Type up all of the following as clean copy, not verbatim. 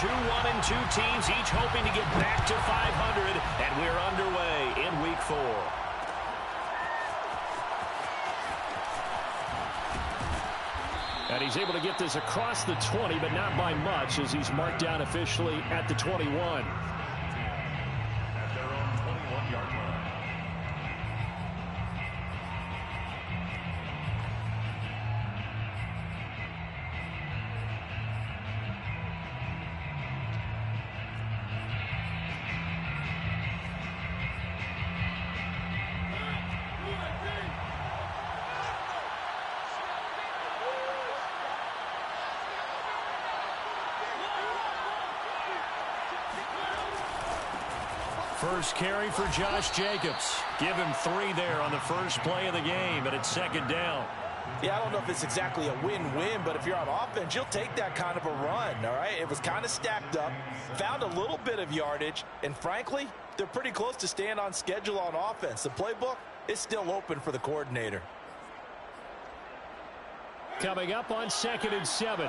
2-1-2 teams, each hoping to get back to 500, and we're underway in Week 4. And he's able to get this across the 20, but not by much, as he's marked down officially at the 21. At their own 21-yard line. First carry for Josh Jacobs. Give him 3 there on the first play of the game, and it's second down. Yeah, I don't know if it's exactly a win-win, but if you're on offense, you'll take that kind of a run, all right? It was kind of stacked up, found a little bit of yardage, and frankly, they're pretty close to staying on schedule on offense. The playbook is still open for the coordinator. Coming up on 2nd and 7.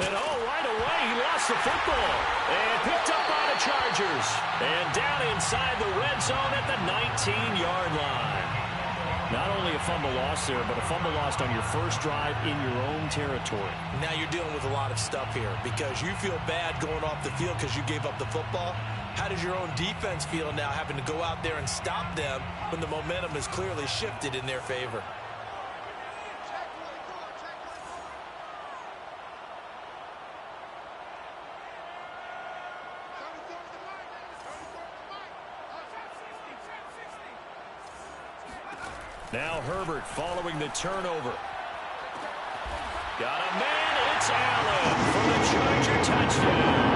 And right away, he lost the football. And picked up by the Chargers. And down inside the red zone at the 19-yard line. Not only a fumble loss there, but a fumble lost on your first drive in your own territory. Now you're dealing with a lot of stuff here because you feel bad going off the field because you gave up the football. How does your own defense feel now having to go out there and stop them when the momentum is clearly shifted in their favor? Now Herbert following the turnover. Got a man, it's Allen for the Charger touchdown.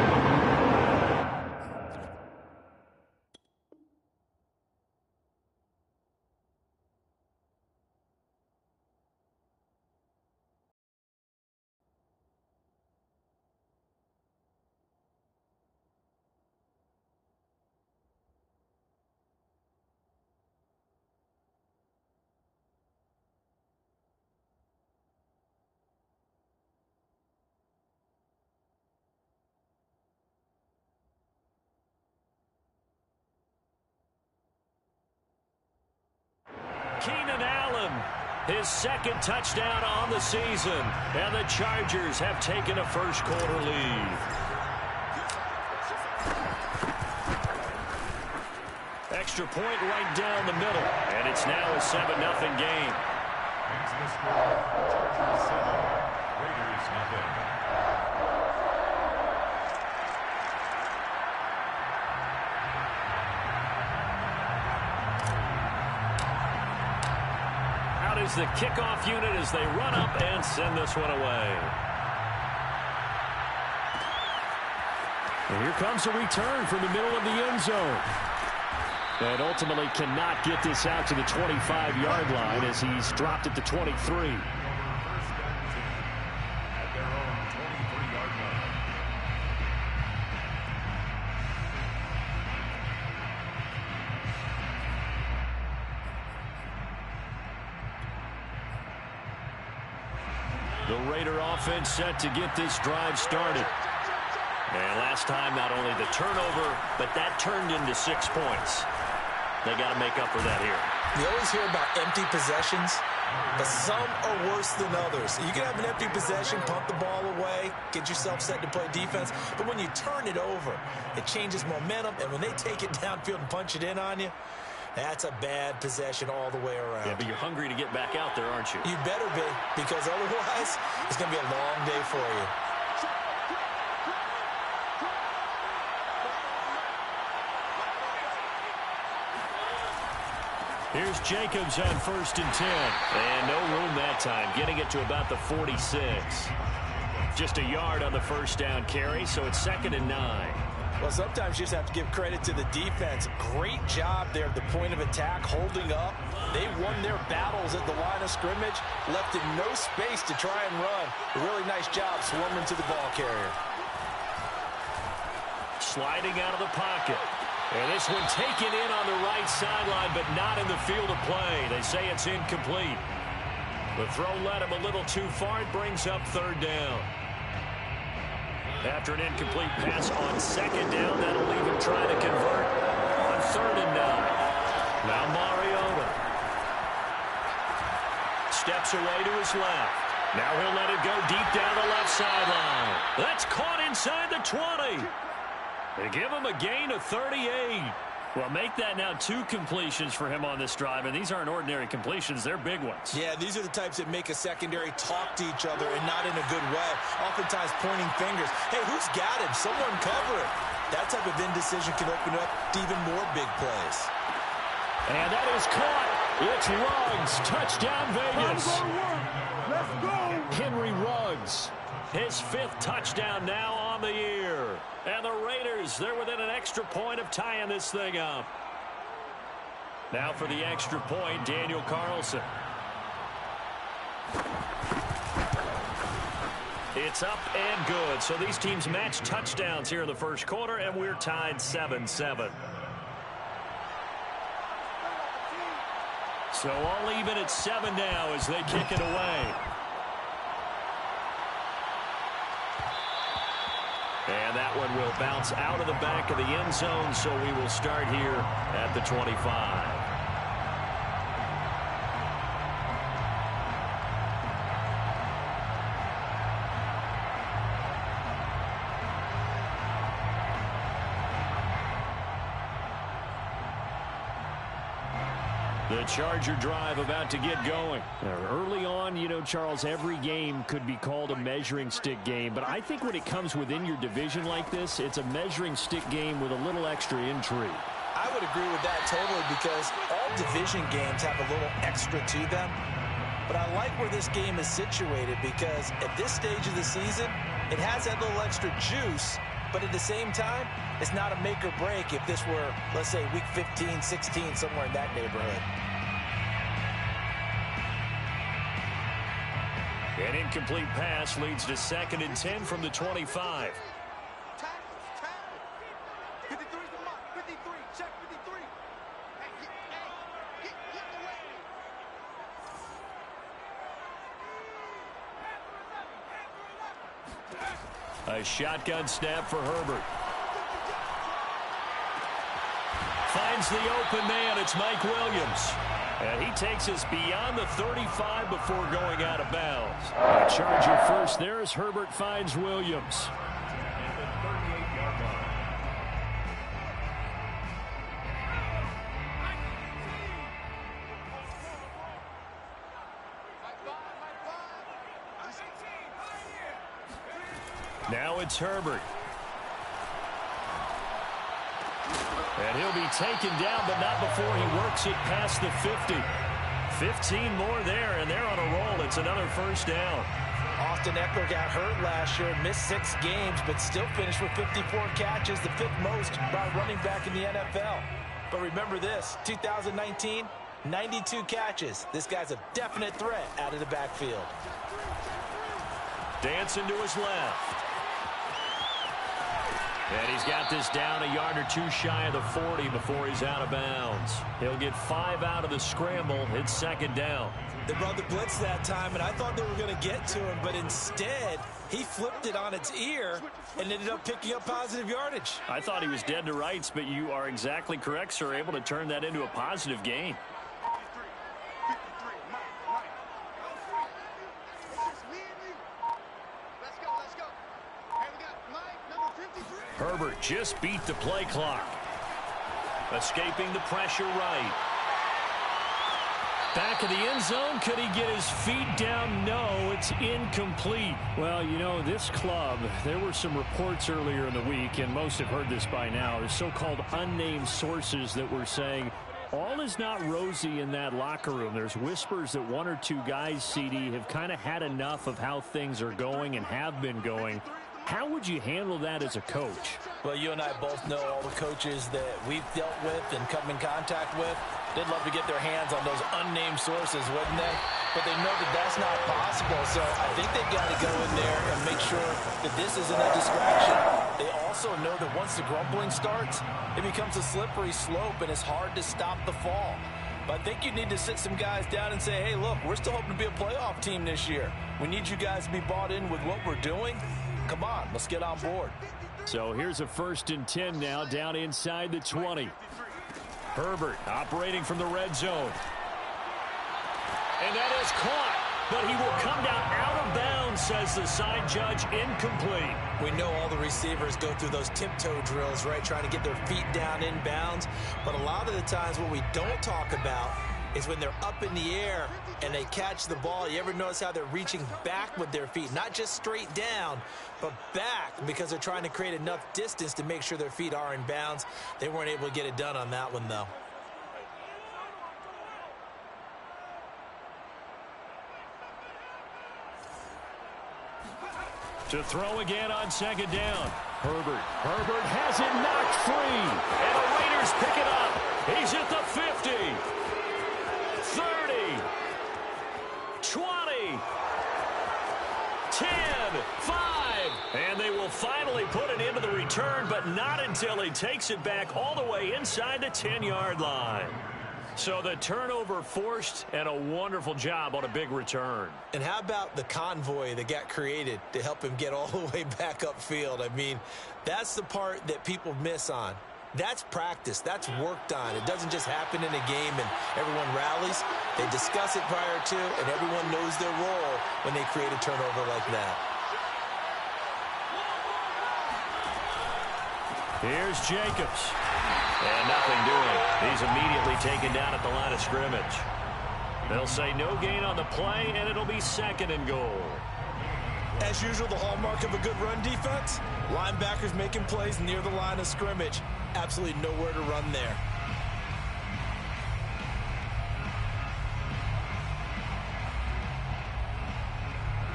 Keenan Allen, his second touchdown on the season. And the Chargers have taken a first-quarter lead. Extra point right down the middle. And it's now a 7-0 game. Brings the score, Chargers 7, Raiders nothing. Is the kickoff unit as they run up and send this one away. And here comes a return from the middle of the end zone. And ultimately cannot get this out to the 25-yard line as he's dropped at the 23. At their own 23-yard line. The Raider offense set to get this drive started. And last time, not only the turnover, but that turned into 6 points. They got to make up for that here. You always hear about empty possessions, but some are worse than others. You can have an empty possession, pump the ball away, get yourself set to play defense, but when you turn it over, it changes momentum, and when they take it downfield and punch it in on you, that's a bad possession all the way around. Yeah, but you're hungry to get back out there, aren't you? You better be, because otherwise, it's going to be a long day for you. Here's Jacobs on 1st and 10. And no room that time, getting it to about the 46. Just a yard on the first down carry, so it's 2nd and 9. Well, sometimes you just have to give credit to the defense. Great job there at the point of attack, holding up. They won their battles at the line of scrimmage, left in no space to try and run. A really nice job swarming to the ball carrier. Sliding out of the pocket. And this one taken in on the right sideline, but not in the field of play. They say it's incomplete. The throw led him a little too far. It brings up third down. After an incomplete pass on second down, that'll leave him trying to convert on 3rd and 9. Now Mariota steps away to his left. Now he'll let it go deep down the left sideline. That's caught inside the 20. They give him a gain of 38. Well, make that now 2 completions for him on this drive, and these aren't ordinary completions. They're big ones. Yeah, these are the types that make a secondary talk to each other and not in a good way. Oftentimes pointing fingers. Hey, who's got him? Someone cover it. That type of indecision can open up to even more big plays. And that is caught. It's Ruggs. Touchdown, Vegas. Let's go. Henry Ruggs. His 5th touchdown now on the year. And the Raiders, they're within an extra point of tying this thing up. Now for the extra point, Daniel Carlson. It's up and good. So these teams match touchdowns here in the first quarter, and we're tied 7-7. So all even at 7 now as they kick it away. And that one will bounce out of the back of the end zone, so we will start here at the 25. The Charger drive about to get going. Early on, you know, Charles, every game could be called a measuring stick game. But I think when it comes within your division like this, it's a measuring stick game with a little extra intrigue. I would agree with that totally because all division games have a little extra to them. But I like where this game is situated because at this stage of the season, it has that little extra juice. But at the same time, it's not a make or break if this were, let's say, week 15, 16, somewhere in that neighborhood. An incomplete pass leads to 2nd and 10 from the 25. A shotgun snap for Herbert. Finds the open man. It's Mike Williams. And he takes us beyond the 35 before going out of bounds. Charger first there as Herbert finds Williams. Now it's Herbert. And he'll be taken down, but not before he works it past the 50. 15 more there, and they're on a roll. It's another first down. Austin Eckler got hurt last year, missed 6 games, but still finished with 54 catches, the 5th most by running back in the NFL. But remember this, 2019, 92 catches. This guy's a definite threat out of the backfield. Dancing to his left. And he's got this down a yard or 2 shy of the 40 before he's out of bounds. He'll get 5 out of the scramble. It's 2nd down. They brought the blitz that time, and I thought they were going to get to him, but instead he flipped it on its ear and ended up picking up positive yardage. I thought he was dead to rights, but you are exactly correct, sir, able to turn that into a positive gain. Herbert just beat the play clock. Escaping the pressure right. Back of the end zone. Could he get his feet down? No, it's incomplete. Well, you know, this club, there were some reports earlier in the week, and most have heard this by now. There's so-called unnamed sources that were saying all is not rosy in that locker room. There's whispers that 1 or 2 guys, CD, have kind of had enough of how things are going and have been going. How would you handle that as a coach? Well, you and I both know all the coaches that we've dealt with and come in contact with. They'd love to get their hands on those unnamed sources, wouldn't they? But they know that that's not possible, so I think they've got to go in there and make sure that this isn't a distraction. They also know that once the grumbling starts, it becomes a slippery slope, and it's hard to stop the fall. But I think you need to sit some guys down and say, hey, look, we're still hoping to be a playoff team this year. We need you guys to be bought in with what we're doing. Come on, let's get on board. So here's a 1st and 10 now, down inside the 20. Herbert operating from the red zone. And that is caught, but he will come down out of bounds, says the side judge, incomplete. We know all the receivers go through those tiptoe drills, right, trying to get their feet down in bounds. But a lot of the times what we don't talk about is when they're up in the air and they catch the ball. You ever notice how they're reaching back with their feet? Not just straight down, but back, because they're trying to create enough distance to make sure their feet are in bounds. They weren't able to get it done on that one, though. To throw again on 2nd down. Herbert has it knocked free. And the Raiders pick it up. He's at the 50. 30. 20. 10. 5. And they will finally put it into the return, but not until he takes it back all the way inside the 10-yard line. So the turnover forced, and a wonderful job on a big return. And how about the convoy that got created to help him get all the way back upfield? I mean, that's the part that people miss on. That's practice. That's worked on. It doesn't just happen in a game and everyone rallies. They discuss it prior to, and everyone knows their role when they create a turnover like that. Here's Jacobs. And nothing doing. He's immediately taken down at the line of scrimmage. They'll say no gain on the play, and it'll be 2nd and goal. As usual, the hallmark of a good run defense, linebackers making plays near the line of scrimmage. Absolutely nowhere to run there.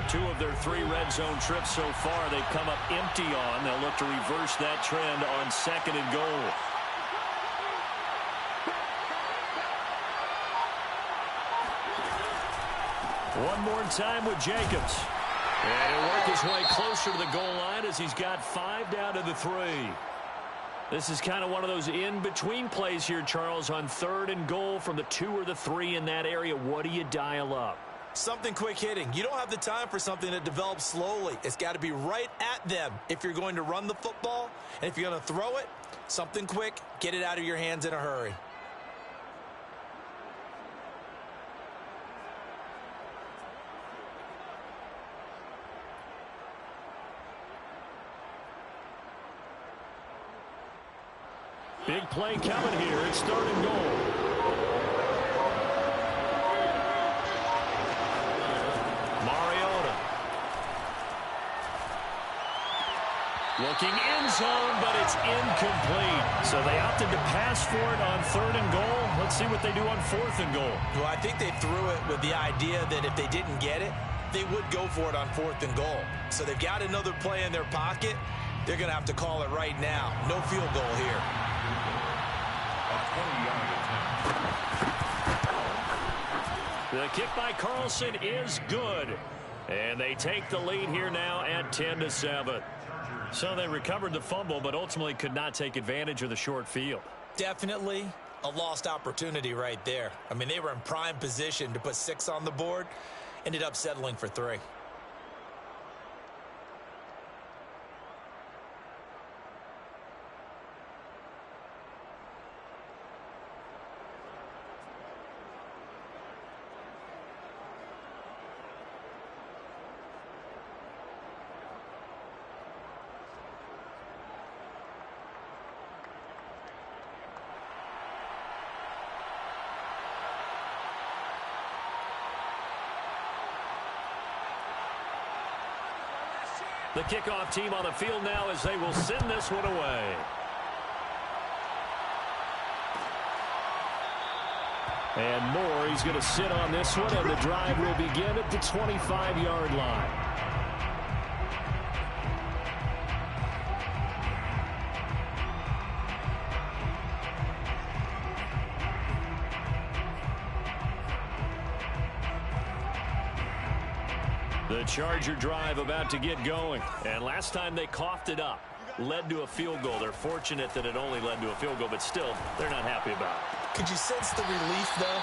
Two of their 3 red zone trips so far, they've come up empty on. They'll look to reverse that trend on 2nd and goal. One more time with Jacobs. And he'll work his way closer to the goal line as he's got 5 down to the 3. This is kind of one of those in-between plays here, Charles, on 3rd and goal from the 2 or the 3 in that area. What do you dial up? Something quick hitting. You don't have the time for something that develops slowly. It's got to be right at them if you're going to run the football. And if you're going to throw it, something quick, get it out of your hands in a hurry. Big play coming here. It's 3rd and goal. Mariota. Looking end zone, but it's incomplete. So they opted to pass for it on 3rd and goal. Let's see what they do on 4th and goal. Well, I think they threw it with the idea that if they didn't get it, they would go for it on 4th and goal. So they've got another play in their pocket. They're going to have to call it right now. No field goal here. The kick by Carlson is good. And they take the lead here now at 10-7. So they recovered the fumble, but ultimately could not take advantage of the short field. Definitely a lost opportunity right there. I mean, they were in prime position to put 6 on the board. Ended up settling for 3. The kickoff team on the field now as they will send this one away. And Moore, he's going to sit on this one, and the drive will begin at the 25-yard line. The Charger drive about to get going. And last time they coughed it up, led to a field goal. They're fortunate that it only led to a field goal, but still, they're not happy about it. Could you sense the relief, though,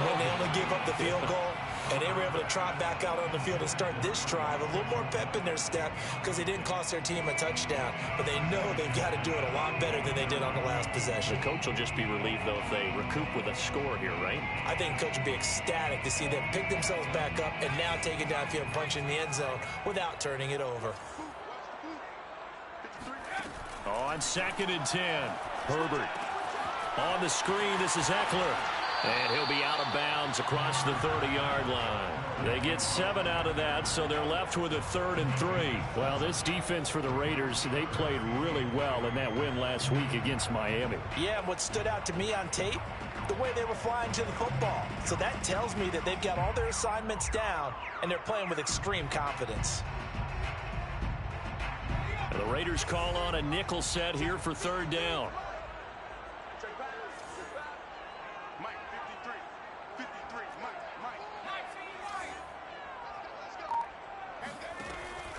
when they only gave up the field goal? And they were able to trot back out on the field and start this drive. A little more pep in their step because they didn't cost their team a touchdown. But they know they've got to do it a lot better than they did on the last possession. The coach will just be relieved, though, if they recoup with a score here, right? I think the coach will be ecstatic to see them pick themselves back up and now take it downfield and punch in the end zone without turning it over. On 2nd and 10, Herbert. On the screen, this is Eckler. And he'll be out of bounds across the 30-yard line. They get 7 out of that, so they're left with a 3rd and 3. Well, this defense for the Raiders, they played really well in that win last week against Miami. Yeah, and what stood out to me on tape, the way they were flying to the football. So that tells me that they've got all their assignments down, and they're playing with extreme confidence. And the Raiders call on a nickel set here for 3rd down.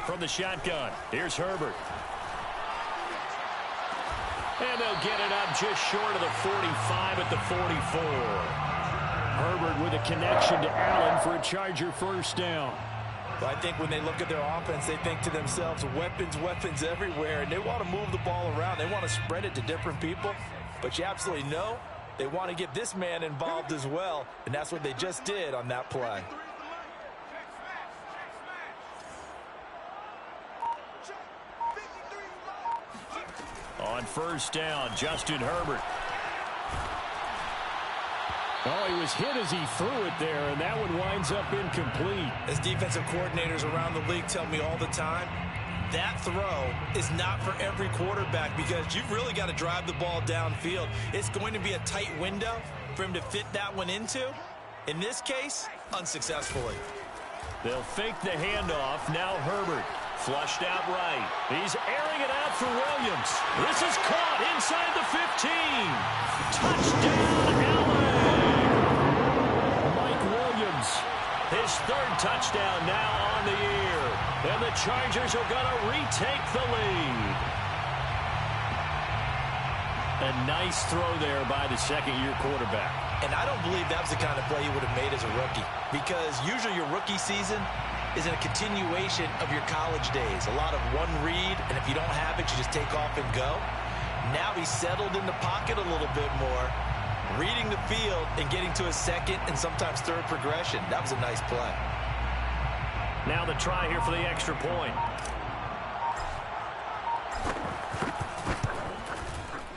From the shotgun, here's Herbert. And they'll get it up just short of the 45 at the 44. Herbert with a connection to Allen for a Charger 1st down. Well, I think when they look at their offense, they think to themselves, weapons, weapons everywhere, and they want to move the ball around. They want to spread it to different people, but you absolutely know they want to get this man involved as well, and that's what they just did on that play. On 1st down, Justin Herbert. Oh, he was hit as he threw it there, and that one winds up incomplete. As defensive coordinators around the league tell me all the time, that throw is not for every quarterback because you've really got to drive the ball downfield. It's going to be a tight window for him to fit that one into. In this case, unsuccessfully. They'll fake the handoff. Now Herbert. Flushed out right. He's airing it out for Williams. This is caught inside the 15. Touchdown, Allen. Mike Williams. His 3rd touchdown now on the year. And the Chargers are going to retake the lead. A nice throw there by the 2nd-year quarterback. And I don't believe that was the kind of play he would have made as a rookie. Because usually your rookie season is in a continuation of your college days. A lot of one read, and if you don't have it, you just take off and go. Now he's settled in the pocket a little bit more, reading the field and getting to his 2nd and sometimes 3rd progression. That was a nice play. Now the try here for the extra point.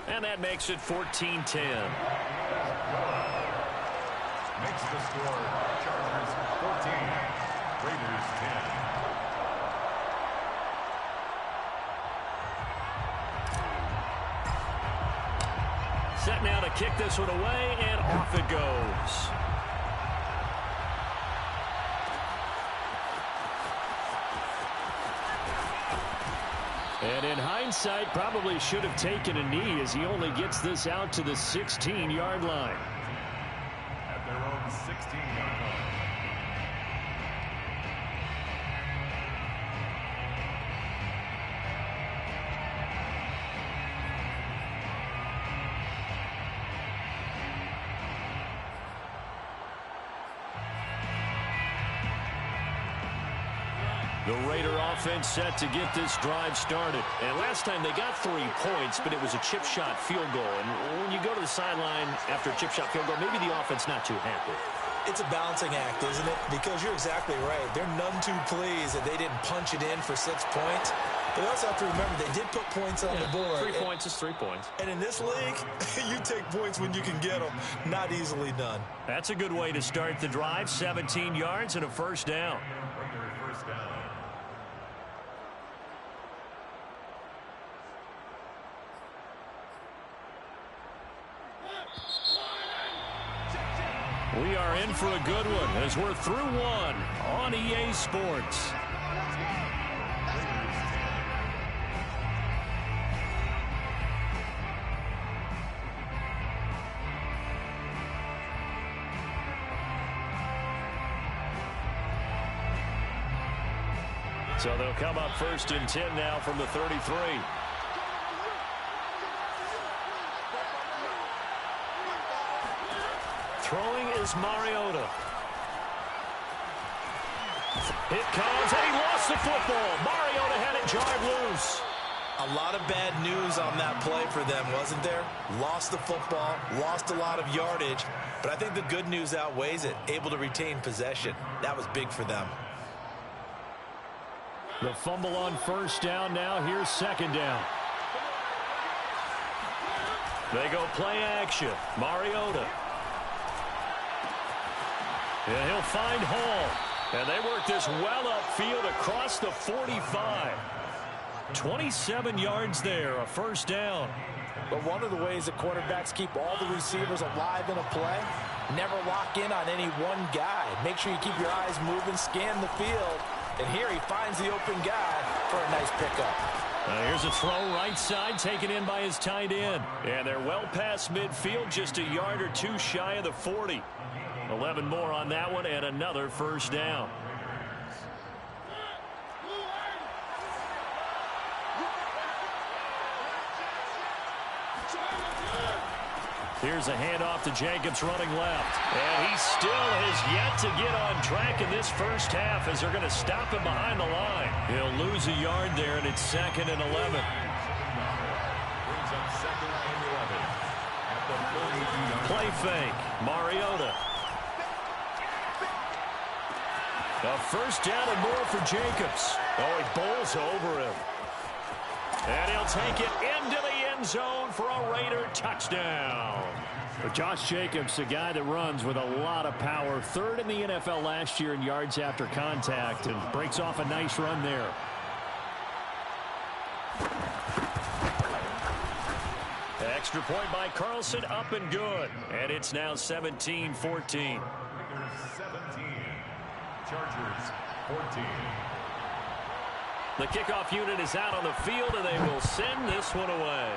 And that makes it 14-10. Makes the score Chargers 14, Raiders 10. Set now to kick this one away, and off it goes. And in hindsight, probably should have taken a knee as he only gets this out to the 16-yard line. At their own 16-yard line. The Raider offense set to get this drive started. And last time they got 3 points, but it was a chip shot field goal. And when you go to the sideline after a chip shot field goal, maybe the offense not too happy. It's a balancing act, isn't it? Because you're exactly right. They're none too pleased that they didn't punch it in for 6 points. But you also have to remember they did put points on the board. 3 points is 3 points. And in this league, you take points when you can get them. Not easily done. That's a good way to start the drive. 17 yards and a 1st down. Raider 1st down. We are in for a good one as we're through one on EA Sports. So they'll come up 1st and 10 now from the 33. Throwing is Mariota. It comes, and he lost the football. Mariota had it jarred loose. A lot of bad news on that play for them, wasn't there? Lost the football, lost a lot of yardage, but I think the good news outweighs it. Able to retain possession. That was big for them. The fumble on 1st down now. Here's 2nd down. They go play action. Mariota. And he'll find Hall. And they work this well upfield across the 45. 27 yards there, a 1st down. But one of the ways that quarterbacks keep all the receivers alive in a play, never lock in on any one guy. Make sure you keep your eyes moving, scan the field. And here he finds the open guy for a nice pickup. Here's a throw right side taken in by his tight end. And they're well past midfield, just a yard or two shy of the 40. 11 more on that one and another 1st down. Here's a handoff to Jacobs running left. And he still has yet to get on track in this 1st half as they're going to stop him behind the line. He'll lose a yard there, and it's 2nd and 11. Brings up 2nd and 11 at the 42-yard. Play fake. Mariota. A 1st down and more for Jacobs. Oh, he bowls over him. And he'll take it into the end zone for a Raider touchdown. But Josh Jacobs, a guy that runs with a lot of power. 3rd in the NFL last year in yards after contact, and breaks off a nice run there. Extra point by Carlson, up and good. And it's now 17-14. 17. Chargers 14. The kickoff unit is out on the field, and they will send this one away.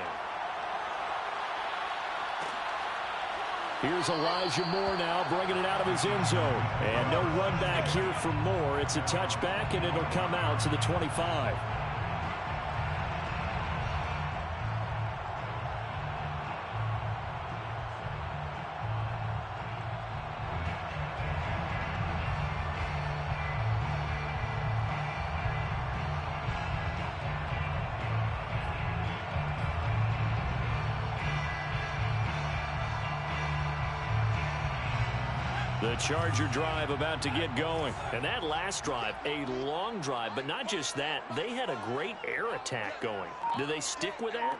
Here's Elijah Moore now, bringing it out of his end zone. And no run back here for Moore. It's a touchback, and it'll come out to the 25. The Charger drive about to get going. And that last drive, a long drive, but not just that. They had a great air attack going. Do they stick with that?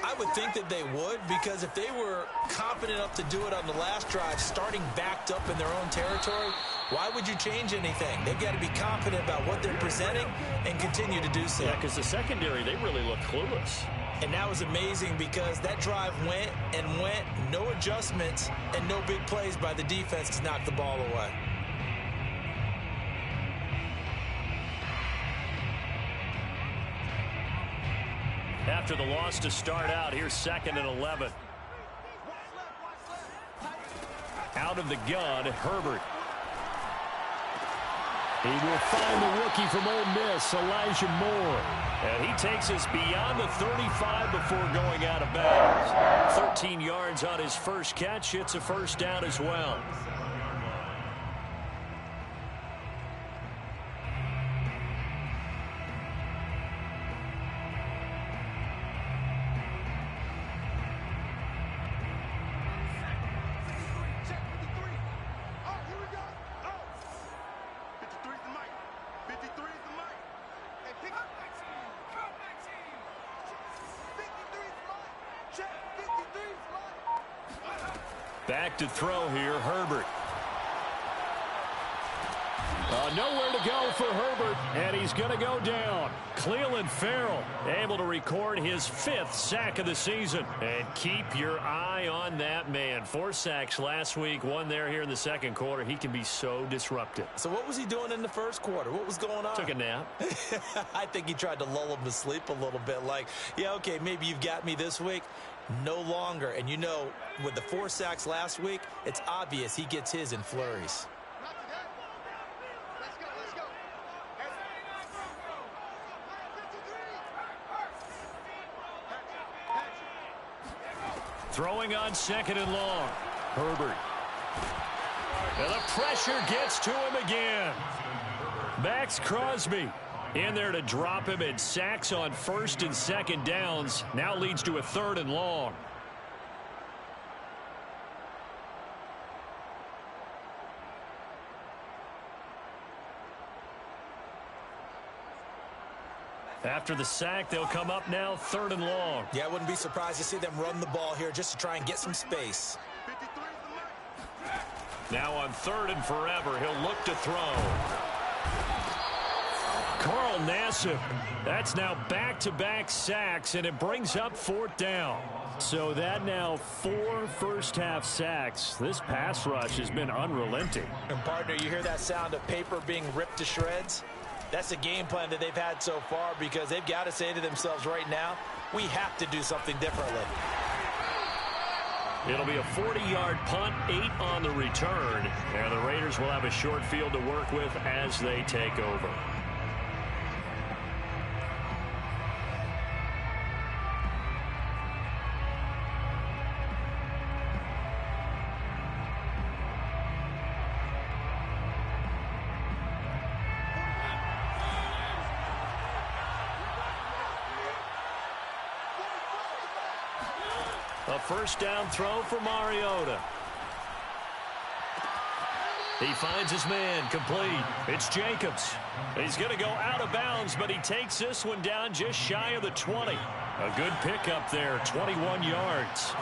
I would think that they would, because if they were confident enough to do it on the last drive, starting backed up in their own territory, why would you change anything? They've got to be confident about what they're presenting and continue to do so. Yeah, because the secondary, they really look clueless. And that was amazing because that drive went and went, no adjustments, and no big plays by the defense to knock the ball away. After the loss to start out, here's 2nd and 11. Out of the gun, Herbert. He will find the rookie from Ole Miss, Elijah Moore. And he takes us beyond the 35 before going out of bounds. 13 yards on his first catch. It's a 1st down as well. Back to throw here, Herbert. Nowhere to go for Herbert, And he's going to go down. Cleveland Farrell able to record his 5th sack of the season. And keep your eye on that man. 4 sacks last week, 1 there here in the 2nd quarter. He can be so disruptive. So what was he doing in the 1st quarter? What was going on? Took a nap. I think he tried to lull him to sleep a little bit. Like, yeah, okay, maybe you've got me this week. No longer. And you know, with the 4 sacks last week, it's obvious he gets his in flurries. Throwing on 2nd and long. Herbert. And the pressure gets to him again. Max Crosby in there to drop him, and sacks on 1st and 2nd downs. Now leads to a 3rd and long. After the sack, they'll come up now 3rd and long. Yeah, I wouldn't be surprised to see them run the ball here just to try and get some space. Now on 3rd and forever, he'll look to throw. Carl Nassib. That's now back-to-back sacks, and it brings up 4th down. So that now 4 first-half sacks. This pass rush has been unrelenting. And, partner, you hear that sound of paper being ripped to shreds? That's the game plan that they've had so far, because they've got to say to themselves right now, we have to do something differently. It'll be a 40-yard punt, 8 on the return, and the Raiders will have a short field to work with as they take over. A first down throw for Mariota. He finds his man, complete. It's Jacobs. He's going to go out of bounds, but he takes this one down just shy of the 20. A good pickup there, 21 yards.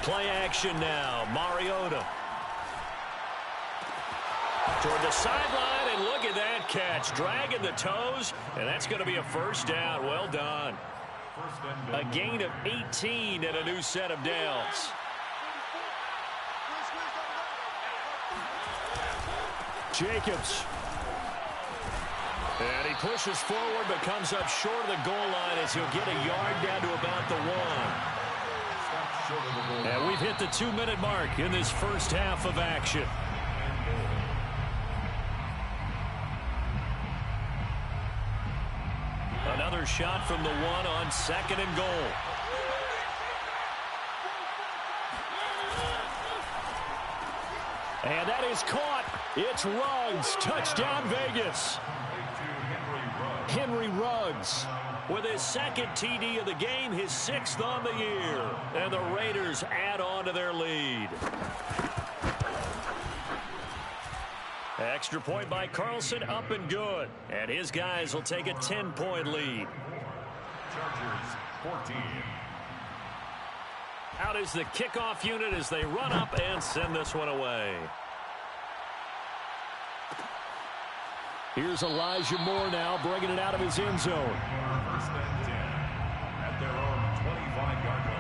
Play action now, Mariota. Toward the sideline, and look at that catch. Dragging the toes, and that's going to be a first down. Well done. A gain of 18 and a new set of downs. Jacobs. And he pushes forward but comes up short of the goal line as he'll get a yard down to about the 1. And we've hit the 2-minute mark in this first half of action. Another shot from the 1 on 2nd and goal. And that is caught. It's Ruggs. Touchdown, Vegas. Henry Ruggs with his 2nd TD of the game, his 6th on the year. And the Raiders add on to their lead. Extra point by Carlson, up and good. And his guys will take a 10-point lead. Chargers 14. Out is the kickoff unit as they run up and send this one away. Here's Elijah Moore now, bringing it out of his end zone. 1st and 10 at their own 25-yard line.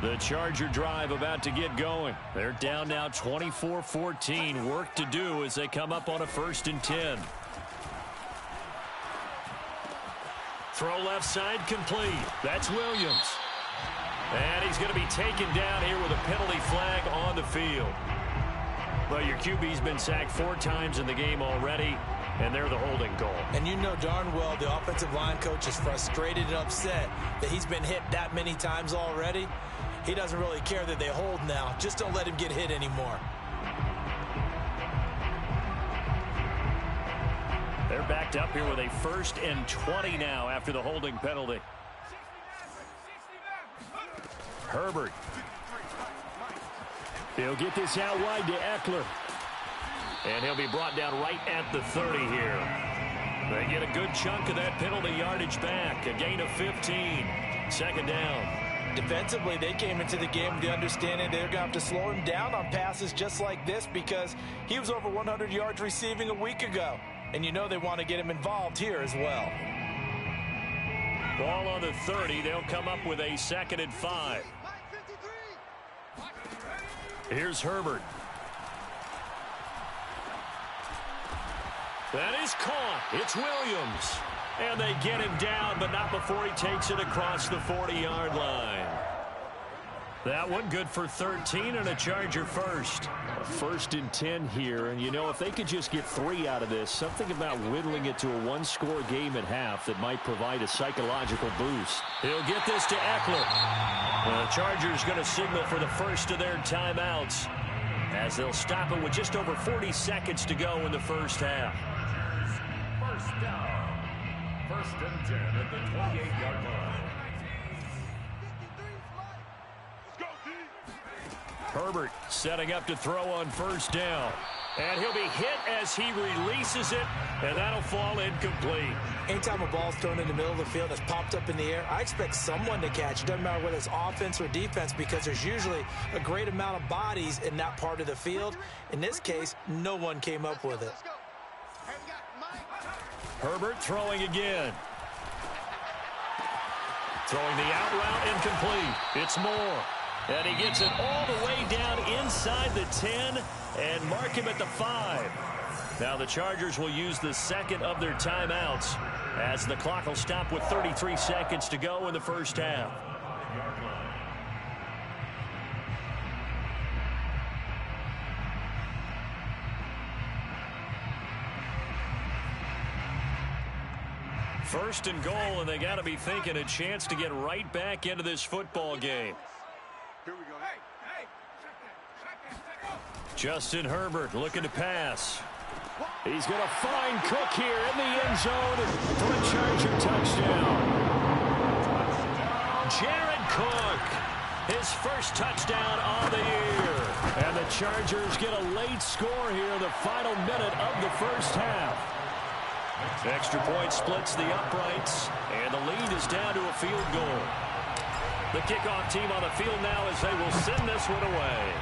The Charger drive about to get going. They're down now 24-14. Work to do as they come up on a 1st and 10. Throw left side complete. That's Williams. And he's going to be taken down here with a penalty flag on the field. Well, your QB's been sacked 4 times in the game already, and they're the holding goal. And you know darn well the offensive line coach is frustrated and upset that he's been hit that many times already. He doesn't really care that they hold now. Just don't let him get hit anymore. They're backed up here with a 1st and 20 now after the holding penalty. Herbert. He'll get this out wide to Eckler. And he'll be brought down right at the 30 here. They get a good chunk of that penalty yardage back. A gain of 15. 2nd down. Defensively, they came into the game with the understanding they're going to have to slow him down on passes just like this because he was over 100 yards receiving a week ago. And you know they want to get him involved here as well. Ball on the 30. They'll come up with a 2nd and 5. Here's Herbert. That is caught. It's Williams. And they get him down, but not before he takes it across the 40-yard line. That one good for 13 and a Charger first. A 1st and 10 here, and you know, if they could just get 3 out of this, something about whittling it to a 1-score game at half that might provide a psychological boost. He'll get this to Eckler. The Chargers going to signal for the first of their timeouts as they'll stop it with just over 40 seconds to go in the first half. First down. 1st and 10 at the 28-yard line. Herbert setting up to throw on 1st down. And he'll be hit as he releases it, and that'll fall incomplete. Anytime a ball's thrown in the middle of the field and it's popped up in the air, I expect someone to catch. It doesn't matter whether it's offense or defense, because there's usually a great amount of bodies in that part of the field. In this case, no one came up with it. Herbert throwing again. Throwing the out route incomplete. It's Moore. And he gets it all the way down inside the 10 and mark him at the 5. Now the Chargers will use the second of their timeouts as the clock will stop with 33 seconds to go in the first half. First and goal, and they got to be thinking a chance to get right back into this football game. Here we go. Justin Herbert looking to pass. He's going to find Cook here in the end zone for a Charger touchdown. Jared Cook, his first touchdown on the year. And the Chargers get a late score here in the final minute of the first half. Extra point splits the uprights, and the lead is down to a field goal. The kickoff team on the field now as they will send this one away.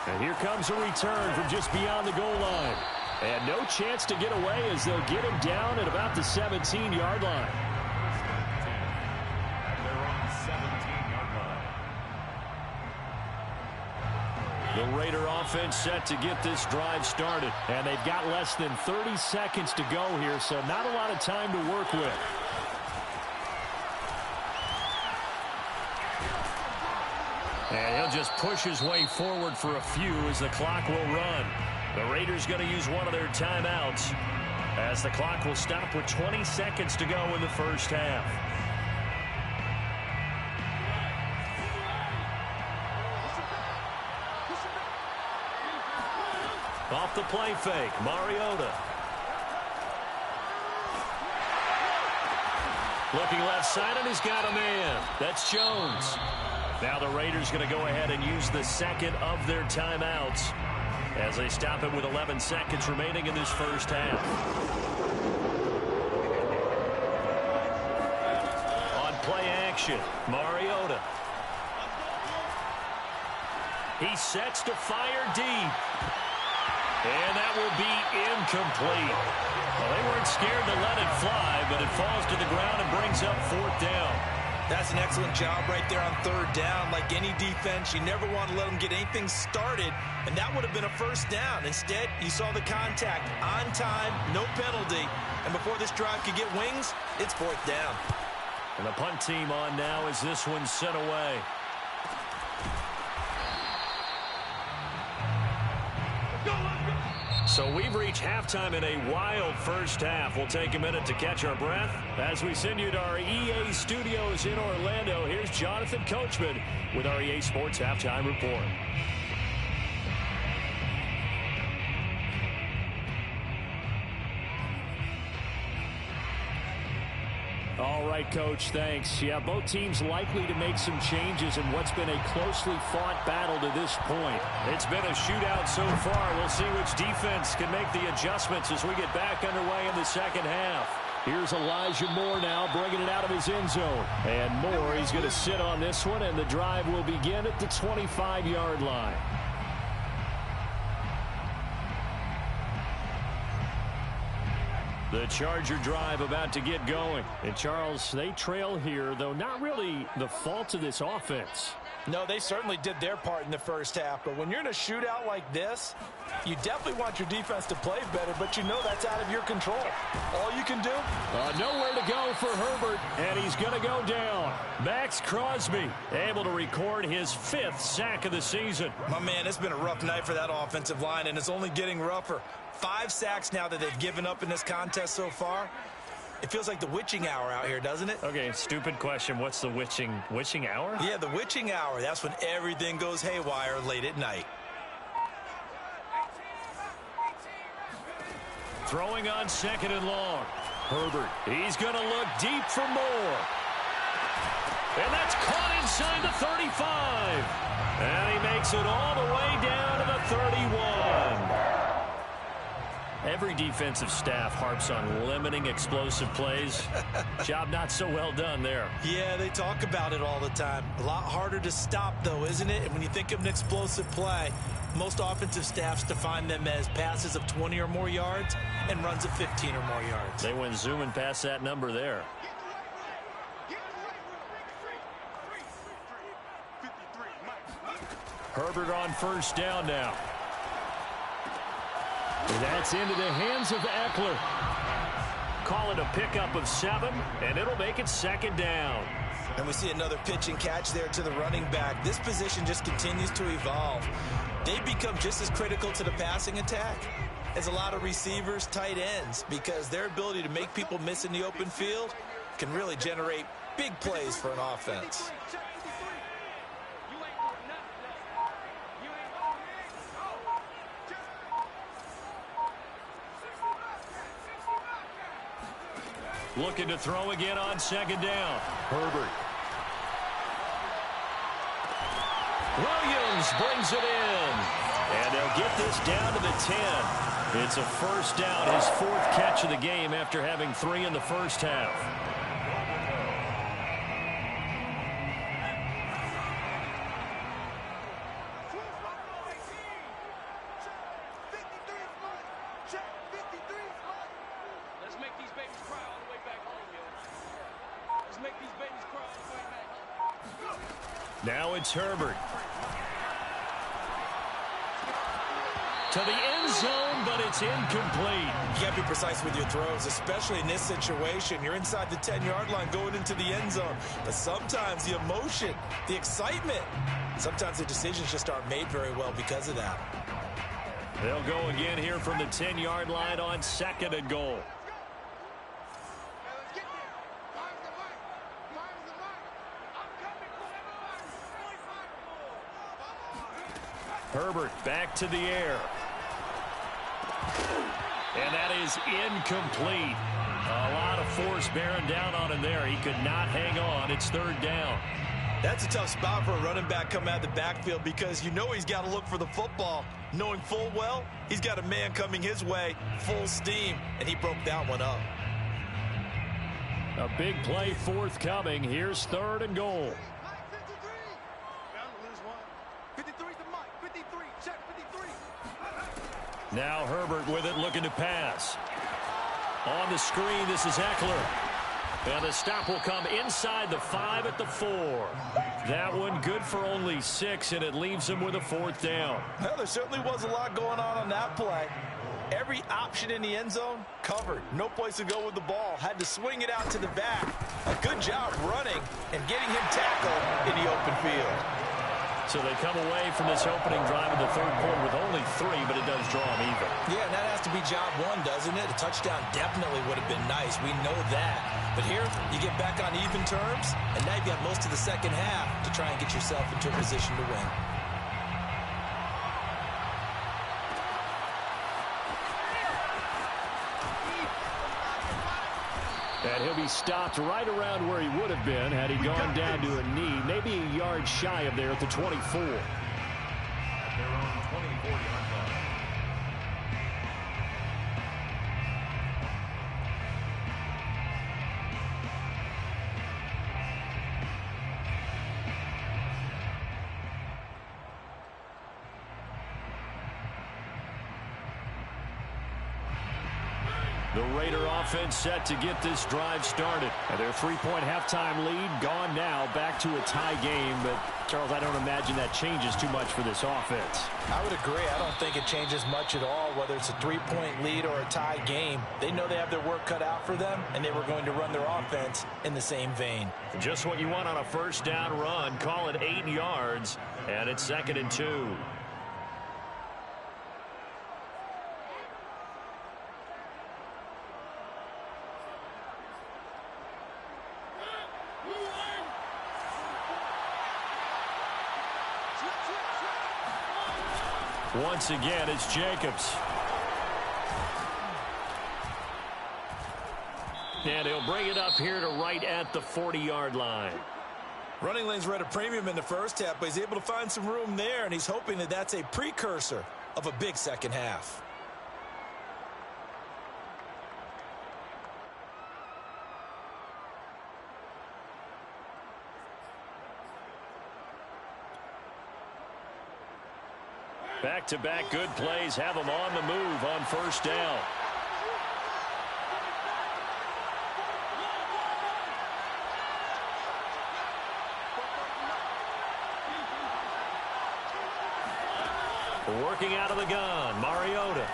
And here comes a return from just beyond the goal line. And no chance to get away as they'll get him down at about the 17-yard line. They're on the 17-yard line. The Raider offense set to get this drive started. And they've got less than 30 seconds to go here, so not a lot of time to work with. And he'll just push his way forward for a few as the clock will run. The Raiders going to use one of their timeouts as the clock will stop with 20 seconds to go in the first half. Off the play fake, Mariota. Looking left side, and he's got a man. That's Jones. Now the Raiders going to go ahead and use the second of their timeouts as they stop it with 11 seconds remaining in this first half. On play action, Mariota. He sets to fire deep. And that will be incomplete. Well, they weren't scared to let it fly, but it falls to the ground and brings up 4th down. That's an excellent job right there on 3rd down. Like any defense, you never want to let them get anything started, and that would have been a 1st down. Instead, you saw the contact on time, no penalty, and before this drive could get wings, it's 4th down. And the punt team on now as this one's sent away. So we've reached halftime in a wild first half. We'll take a minute to catch our breath as we send you to our EA studios in Orlando. Here's Jonathan Coachman with our EA Sports Halftime Report. All right, Coach, thanks. Yeah, both teams likely to make some changes in what's been a closely fought battle to this point. It's been a shootout so far. We'll see which defense can make the adjustments as we get back underway in the second half. Here's Elijah Moore now bringing it out of his end zone. And Moore, he's going to sit on this one, and the drive will begin at the 25-yard line. The Charger drive about to get going. And, Charles, they trail here, though not really the fault of this offense. No, they certainly did their part in the first half, but when you're in a shootout like this, you definitely want your defense to play better, but you know that's out of your control. All you can do? Nowhere to go for Herbert, and he's going to go down. Max Crosby able to record his 5th sack of the season. My man, it's been a rough night for that offensive line, and it's only getting rougher. 5 sacks now that they've given up in this contest so far. It feels like the witching hour out here, doesn't it? Okay, stupid question. What's the witching hour? Yeah, the witching hour. That's when everything goes haywire late at night. Throwing on 2nd and long. Herbert, he's going to look deep for more. And that's caught inside the 35. And he makes it all the way down to the 31. Every defensive staff harps on limiting explosive plays. Job not so well done there. Yeah, they talk about it all the time. A lot harder to stop, though, isn't it? And when you think of an explosive play, most offensive staffs define them as passes of 20 or more yards and runs of 15 or more yards. They went zooming past that number there. Herbert on 1st down now. That's into the hands of Eckler. Call it a pickup of 7, and it'll make it 2nd down. And we see another pitch and catch there to the running back. This position just continues to evolve. They become just as critical to the passing attack as a lot of receivers, tight ends, because their ability to make people miss in the open field can really generate big plays for an offense. Looking to throw again on 2nd down. Herbert. Williams brings it in. And they'll get this down to the 10. It's a 1st down, his 4th catch of the game after having 3 in the first half. Now it's Herbert. To the end zone, but it's incomplete. You got to be precise with your throws, especially in this situation. You're inside the 10-yard line going into the end zone. But sometimes the emotion, the excitement, sometimes the decisions just aren't made very well because of that. They'll go again here from the 10-yard line on 2nd and goal. Herbert back to the air. And that is incomplete. A lot of force bearing down on him there. He could not hang on. It's 3rd down. That's a tough spot for a running back coming out of the backfield because you know he's got to look for the football, knowing full well he's got a man coming his way, full steam, and he broke that one up. A big play forthcoming. Here's 3rd and goal. Now Herbert with it, looking to pass. On the screen, this is Eckler. And the stop will come inside the 5 at the 4. That one good for only 6, and it leaves him with a 4th down. Well, there certainly was a lot going on that play. Every option in the end zone covered. No place to go with the ball. Had to swing it out to the back. A good job running and getting him tackled in the open field. So they come away from this opening drive in the 3rd quarter with only 3, but it does draw them even. Yeah, and that has to be job 1, doesn't it? A touchdown definitely would have been nice. We know that. But here, you get back on even terms, and now you've got most of the second half to try and get yourself into a position to win. And he'll be stopped right around where he would have been had he gone down to a knee, maybe a yard shy of there at the 24. Their own 24-yard line. The Raider offense set to get this drive started. And their 3-point halftime lead gone now back to a tie game, but, Charles, I don't imagine that changes too much for this offense. I would agree. I don't think it changes much at all, whether it's a three-point lead or a tie game. They know they have their work cut out for them, and they were going to run their offense in the same vein. Just what you want on a first down run. Call it 8 yards, and it's 2nd and 2. Once again, it's Jacobs. And he'll bring it up here to right at the 40-yard line. Running lanes were at a premium in the first half, but he's able to find some room there, and he's hoping that that's a precursor of a big second half. Back-to-back good plays have them on the move on first down. Working out of the gun, Mariota.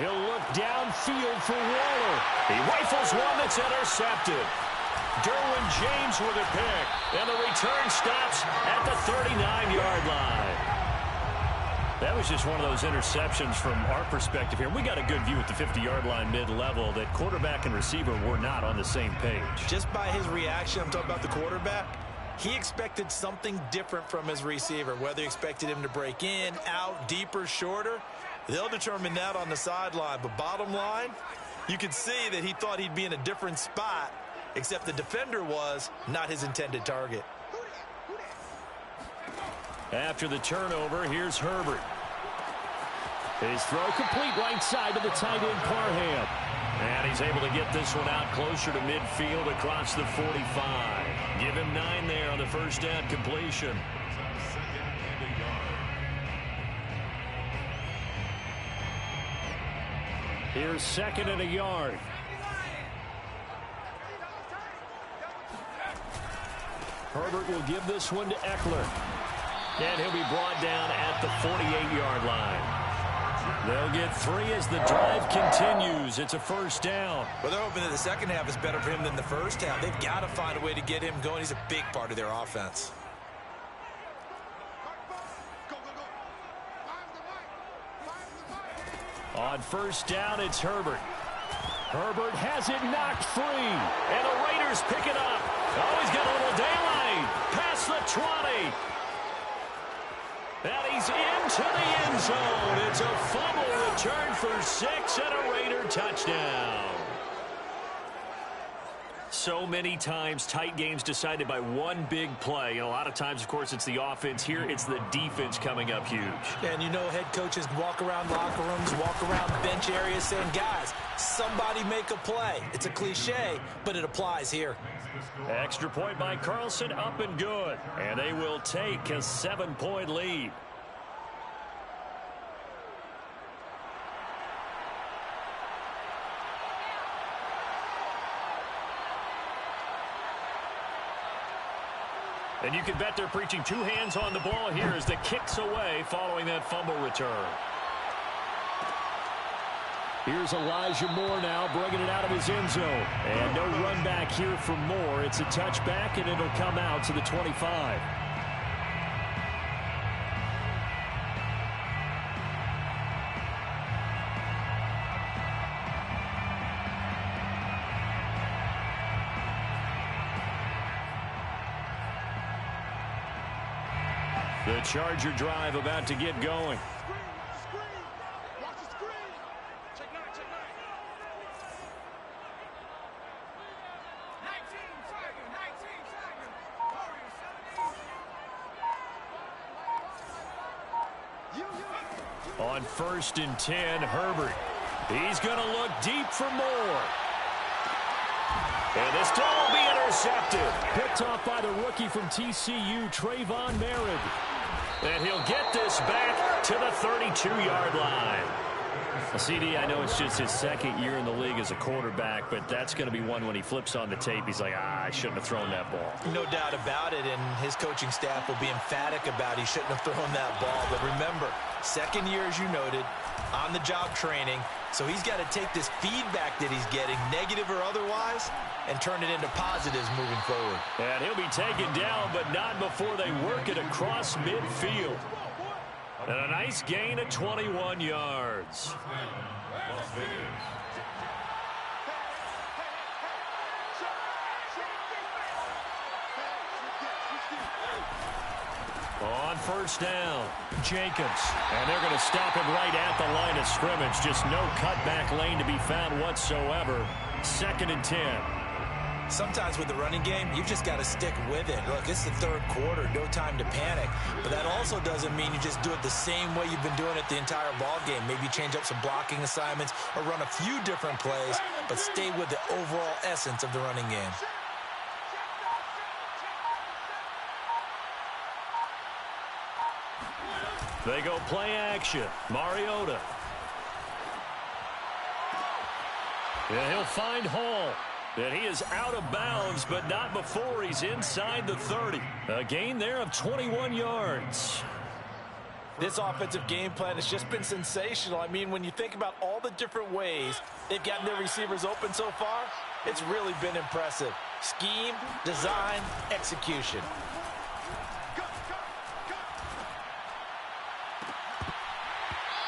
He'll look downfield for Waller. He rifles one that's intercepted. Derwin James with a pick, and the return stops at the 39-yard line. That was just one of those interceptions from our perspective here. We got a good view at the 50-yard line mid-level that quarterback and receiver were not on the same page. Just by his reaction, I'm talking about the quarterback, he expected something different from his receiver, whether he expected him to break in, out, deeper, shorter. They'll determine that on the sideline. But bottom line, you can see that he thought he'd be in a different spot, except the defender was not his intended target. After the turnover, here's Herbert. His throw complete right side to the tight end Parham. And he's able to get this one out closer to midfield across the 45. Give him 9 there on the first down completion. Here's 2nd and a yard. Herbert will give this one to Eckler. And he'll be brought down at the 48-yard line. They'll get 3 as the drive continues. It's a first down. Well, they're hoping that the second half is better for him than the first half. They've got to find a way to get him going. He's a big part of their offense. On first down, it's Herbert. Herbert has it knocked free. And the Raiders pick it up. Oh, he's got a little daylight. Past the 20. And he's into the end zone. It's a fumble return for 6 and a Raider touchdown. So many times tight games decided by one big play. And a lot of times, of course, it's the offense. Here, it's the defense coming up huge. And you know head coaches walk around locker rooms, walk around bench areas saying, guys, somebody make a play. It's a cliche, but it applies here. Extra point by Carlson, up and good. And they will take a 7-point lead. And you can bet they're preaching 2 hands on the ball here as the kick's away following that fumble return. Here's Elijah Moore now bringing it out of his end zone. And no run back here for Moore. It's a touchback, and it'll come out to the 25. The Charger drive about to get going. On 1st and 10, Herbert. He's going to look deep for more. And this ball will be intercepted. Picked off by the rookie from TCU, Trayvon Merritt. And he'll get this back to the 32-yard line. CD, I know it's just his second year in the league as a quarterback, but that's going to be one when he flips on the tape. He's like, I shouldn't have thrown that ball. No doubt about it, and his coaching staff will be emphatic about he shouldn't have thrown that ball. But remember, second year, as you noted, on-the-job training, so he's got to take this feedback that he's getting, negative or otherwise, and turn it into positives moving forward. And he'll be taken down, but not before they work it across midfield. And a nice gain of 21 yards. On first down, Jacobs. And they're going to stop him right at the line of scrimmage. Just no cutback lane to be found whatsoever. 2nd and 10. Sometimes with the running game, you've just got to stick with it. Look, it's the third quarter, no time to panic. But that also doesn't mean you just do it the same way you've been doing it the entire ball game. Maybe change up some blocking assignments or run a few different plays, but stay with the overall essence of the running game. They go play action. Mariota. Yeah, he'll find Hall. And he is out of bounds, but not before he's inside the 30. A gain there of 21 yards. This offensive game plan has just been sensational. I mean, when you think about all the different ways they've gotten their receivers open so far, it's really been impressive. Scheme, design, execution.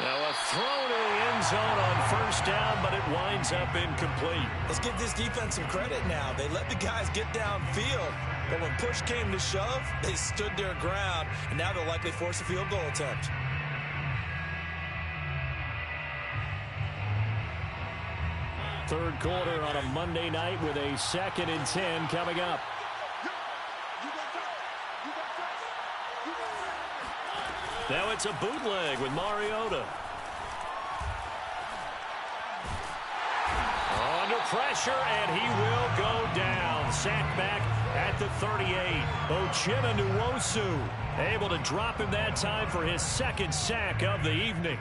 Now a throw to the end zone on first down, but it winds up incomplete. Let's give this defense some credit now. They let the guys get downfield, but when push came to shove, they stood their ground, and now they'll likely force a field goal attempt. Third quarter on a Monday night with a 2nd and 10 coming up. Now it's a bootleg with Mariota. Under pressure, and he will go down. Sacked back at the 38. Uchenna Nwosu able to drop him that time for his 2nd sack of the evening.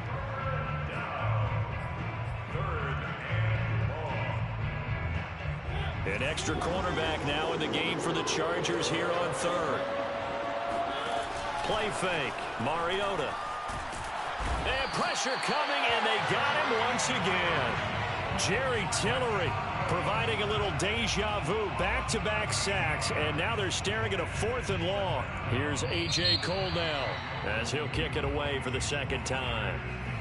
An extra cornerback now in the game for the Chargers here on 3rd. Play fake. Mariota. And pressure coming, and they got him once again. Jerry Tillery providing a little deja vu. Back-to-back sacks, and now they're staring at a 4th and long. Here's A.J. Cole now as he'll kick it away for the 2nd time.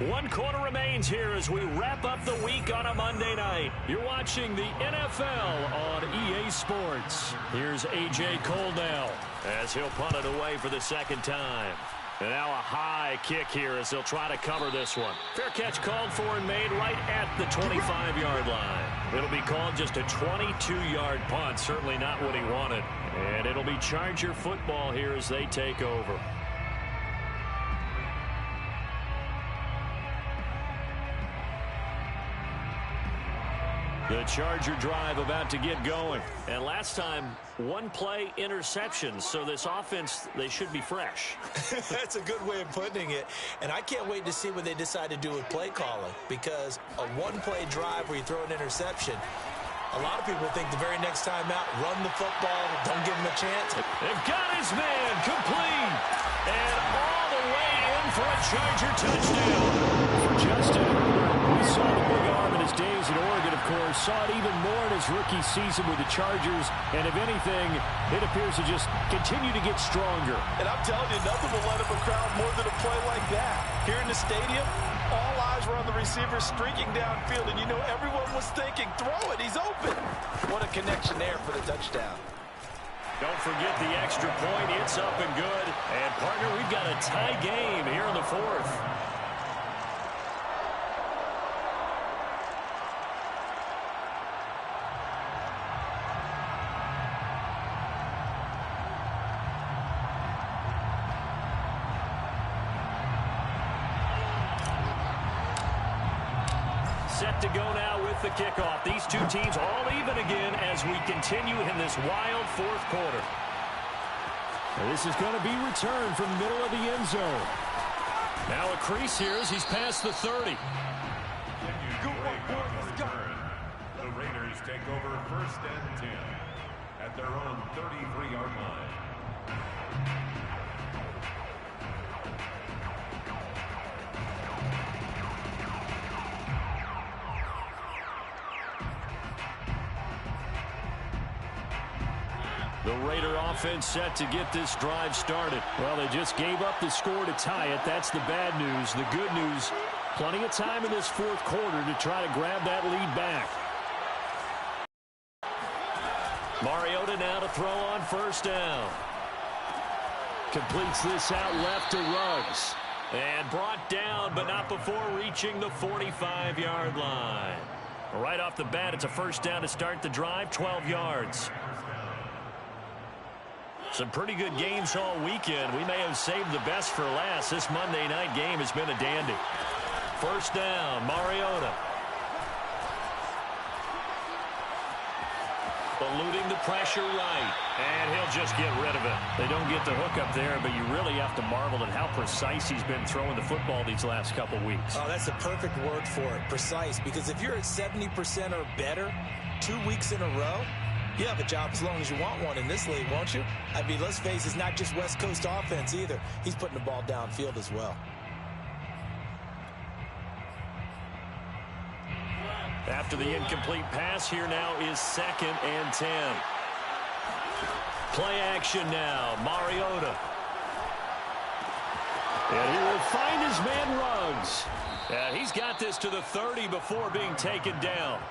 1 quarter remains here as we wrap up the week on a Monday night. You're watching the NFL on EA Sports. Here's A.J. Cole now as he'll punt it away for the 2nd time. And now a high kick here as they'll try to cover this one. Fair catch called for and made right at the 25-yard line. It'll be called just a 22-yard punt. Certainly not what he wanted. And it'll be Charger football here as they take over. The Charger drive about to get going. And last time, 1-play interceptions. So this offense, they should be fresh. That's a good way of putting it. And I can't wait to see what they decide to do with play calling. Because a 1-play drive where you throw an interception, a lot of people think the very next time out, run the football, don't give him a chance. They've got his man complete. And all the way in for a Charger touchdown. For Justin, we saw the big arm in his days at Oregon, of course. Saw it even more in his rookie season with the Chargers. And if anything, it appears to just continue to get stronger. And I'm telling you, nothing will let up a crowd more than a play like that. Here in the stadium, all eyes were on the receiver streaking downfield. And you know everyone was thinking, throw it, he's open. What a connection there for the touchdown. Don't forget the extra point. It's up and good. And, partner, we've got a tie game here in the 4th. Set to go now with the kickoff. These two teams all even again as we continue in this wild 4th quarter. And this is going to be returned from the middle of the end zone. Now a crease here as he's past the 30. The Raiders take over 1st and 10 at their own 33-yard line. The Raider offense set to get this drive started. Well, they just gave up the score to tie it. That's the bad news. The good news, plenty of time in this fourth quarter to try to grab that lead back. Mariota now to throw on 1st down. Completes this out left to Ruggs. And brought down, but not before reaching the 45-yard line. Right off the bat, it's a 1st down to start the drive, 12 yards. Some pretty good games all weekend. We may have saved the best for last. This Monday night game has been a dandy. 1st down, Mariota. Eluding the pressure right. And he'll just get rid of it. They don't get the hook up there, but you really have to marvel at how precise he's been throwing the football these last couple weeks. Oh, that's a perfect word for it, precise. Because if you're at 70% or better 2 weeks in a row, you have a job as long as you want one in this league, won't you? I mean, let's face it, it's not just West Coast offense either. He's putting the ball downfield as well. After the incomplete pass, here now is 2nd and 10. Play action now, Mariota. And he will find his man Ruggs. And he's got this to the 30 before being taken down.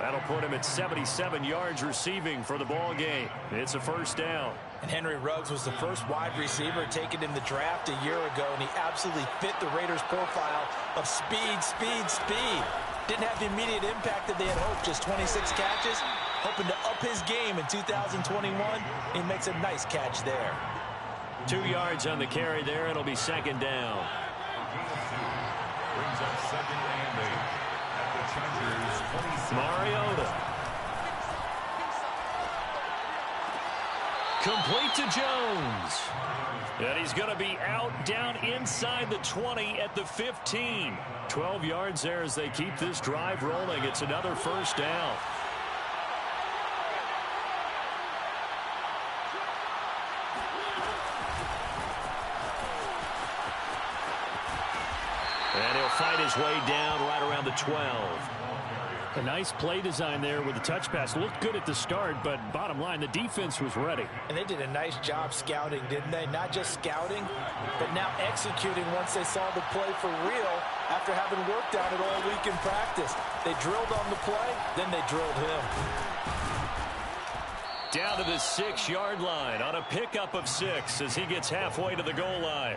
That'll put him at 77 yards receiving for the ball game. It's a 1st down. And Henry Ruggs was the first wide receiver taken in the draft a year ago, and he absolutely fit the Raiders' profile of speed, speed, speed. Didn't have the immediate impact that they had hoped, just 26 catches. Hoping to up his game in 2021. He makes a nice catch there. 2 yards on the carry there. It'll be 2nd down. Brings up 2nd and 8 at the Chargers' 27. Mariota. Complete to Jones. And he's going to be out down inside the 20 at the 15. 12 yards there as they keep this drive rolling. It's another 1st down. And he'll fight his way down right around the 12. A nice play design there with the touch pass. Looked good at the start, but bottom line, the defense was ready. And they did a nice job scouting, didn't they? Not just scouting, but now executing once they saw the play for real after having worked on it all week in practice. They drilled on the play, then they drilled him. Down to the 6-yard line on a pickup of 6 as he gets halfway to the goal line.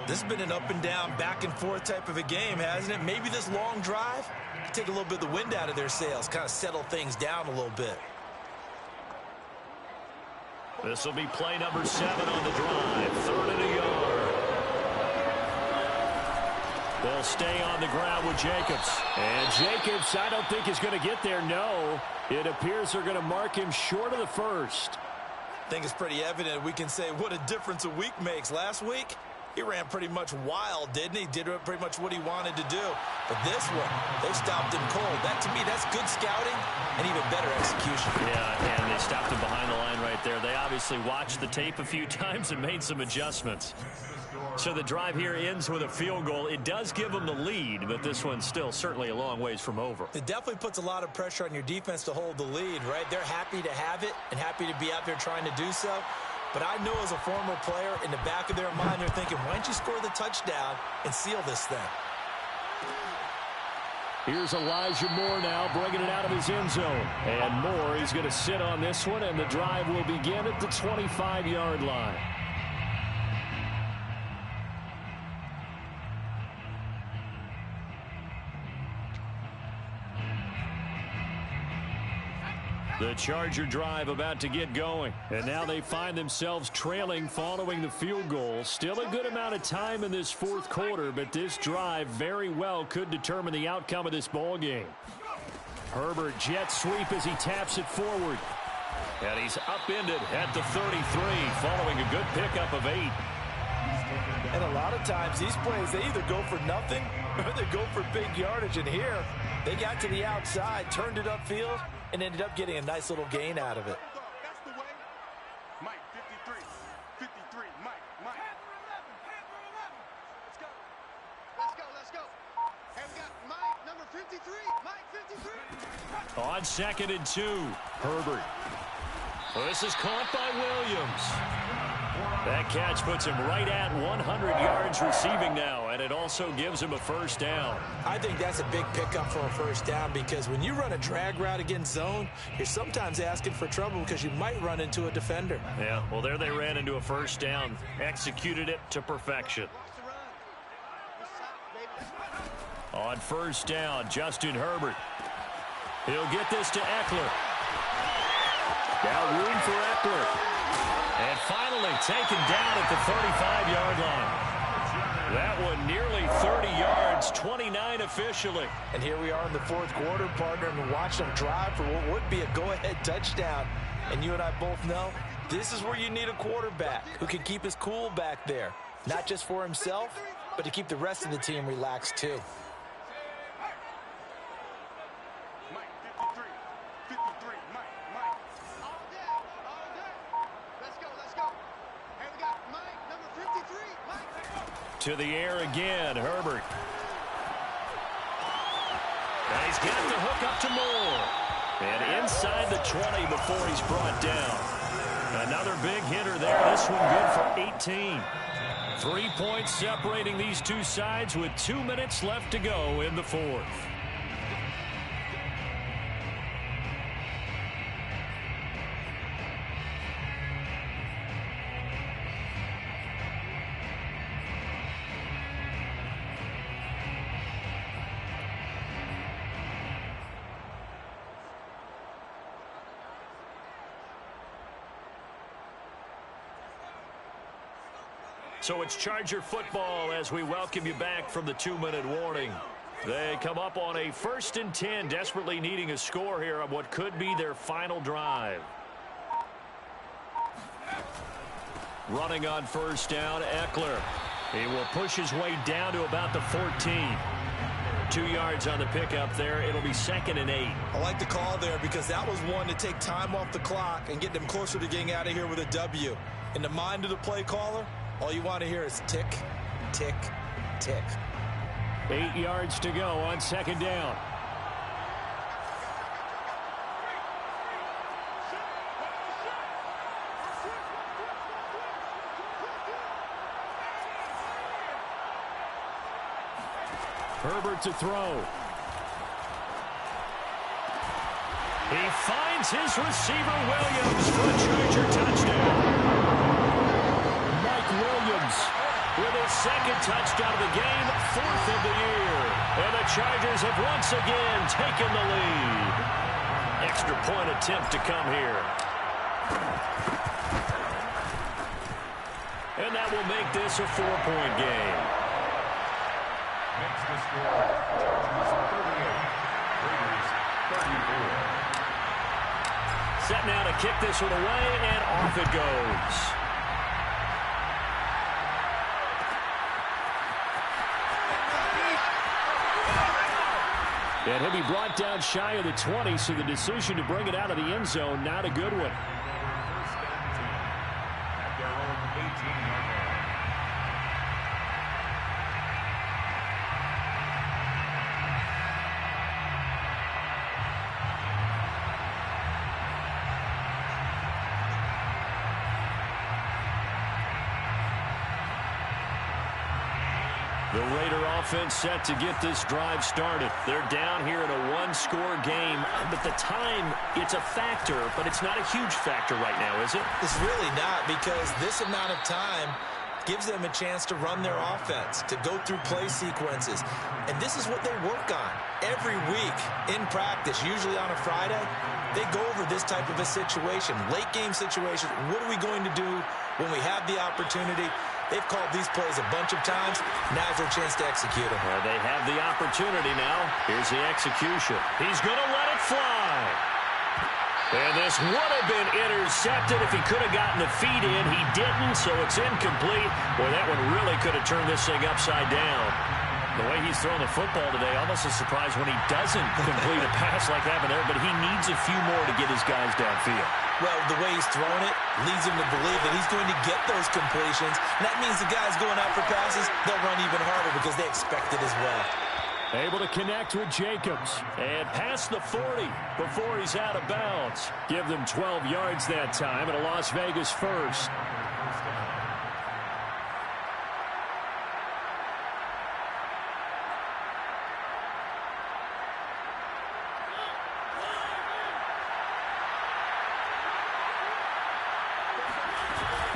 This has been an up and down, back and forth type of a game, hasn't it? Maybe this long drive take a little bit of the wind out of their sails, kind of settle things down a little bit. This will be play number 7 on the drive. 3rd and a yard. They'll stay on the ground with Jacobs. And Jacobs, I don't think is going to get there. No, it appears they're going to mark him short of the 1st. I think it's pretty evident. We can say what a difference a week makes. Last week, he ran pretty much wild, didn't he? Did pretty much what he wanted to do. But this one, they stopped him cold. That, to me, that's good scouting and even better execution. Yeah, and they stopped him behind the line right there. They obviously watched the tape a few times and made some adjustments. So the drive here ends with a field goal. It does give them the lead, but this one's still certainly a long ways from over. It definitely puts a lot of pressure on your defense to hold the lead, right? They're happy to have it and happy to be out there trying to do so. But I know as a former player, in the back of their mind, they're thinking, why don't you score the touchdown and seal this thing? Here's Elijah Moore now bringing it out of his end zone. And Moore, he's going to sit on this one, and the drive will begin at the 25-yard line. The Charger drive about to get going. And now they find themselves trailing following the field goal. Still a good amount of time in this fourth quarter, but this drive very well could determine the outcome of this ball game. Herbert jet sweep as he taps it forward. And he's upended at the 33 following a good pickup of 8. And a lot of times these plays, they either go for nothing or they go for big yardage. And here, they got to the outside, turned it upfield, and ended up getting a nice little gain out of it. That's the way. Mike, 53. 53. Mike. Let's go. Let's go. And we got Mike, number 53. Mike, 53. On 2nd and 2, Herbert. Well, this is caught by Williams. That catch puts him right at 100 yards receiving now, and it also gives him a first down. I think that's a big pickup for a first down because when you run a drag route against zone, you're sometimes asking for trouble because you might run into a defender. Yeah, well, there they ran into a first down, executed it to perfection. On first down, Justin Herbert. He'll get this to Eckler. Now room for Eckler. And finally taken down at the 35-yard line. That one nearly 30 yards, 29 officially. And here we are in the fourth quarter, partner, and watch them drive for what would be a go-ahead touchdown. And you and I both know this is where you need a quarterback who can keep his cool back there. Not just for himself, but to keep the rest of the team relaxed too. To the air again, Herbert. And he's got the hook up to Moore. And inside the 20 before he's brought down. Another big hitter there. This one good for 18. 3 points separating these two sides with 2 minutes left to go in the fourth. So it's Charger football as we welcome you back from the 2-minute warning. They come up on a 1st and 10, desperately needing a score here on what could be their final drive. Running on first down, Eckler. He will push his way down to about the 14. 2 yards on the pickup there. It'll be 2nd and 8. I like the call there because that was one to take time off the clock and get them closer to getting out of here with a W. In the mind of the play caller, all you want to hear is tick, tick, tick. 8 yards to go on 2nd down. Herbert to throw. He finds his receiver Williams for a Charger touchdown. Williams with his 2nd touchdown of the game, 4th of the year. And the Chargers have once again taken the lead. Extra point attempt to come here. And that will make this a 4-point game. Makes the score, Chargers 38, Raiders 34. Set now to kick this one away, and off it goes. And he'll be brought down shy of the 20, so the decision to bring it out of the end zone, not a good one. First and 10 at their own 18-yard line. The Raider offense set to get this drive started. They're down here in a one-score game, but the time, it's a factor, but it's not a huge factor right now, is it? It's really not, because this amount of time gives them a chance to run their offense, to go through play sequences. And this is what they work on every week in practice, usually on a Friday. They go over this type of a situation, late game situation. What are we going to do when we have the opportunity? They've called these plays a bunch of times. Now's their chance to execute them. Well, they have the opportunity now. Here's the execution. He's going to let it fly. And this would have been intercepted if he could have gotten the feet in. He didn't, so it's incomplete. Boy, that one really could have turned this thing upside down. The way he's throwing the football today, almost a surprise when he doesn't complete a pass like that there, but he needs a few more to get his guys downfield. Well, the way he's throwing it leads him to believe that he's going to get those completions. And that means the guys going out for passes, they'll run even harder because they expect it as well. Able to connect with Jacobs. And past the 40 before he's out of bounds. Give them 12 yards that time and a Las Vegas first.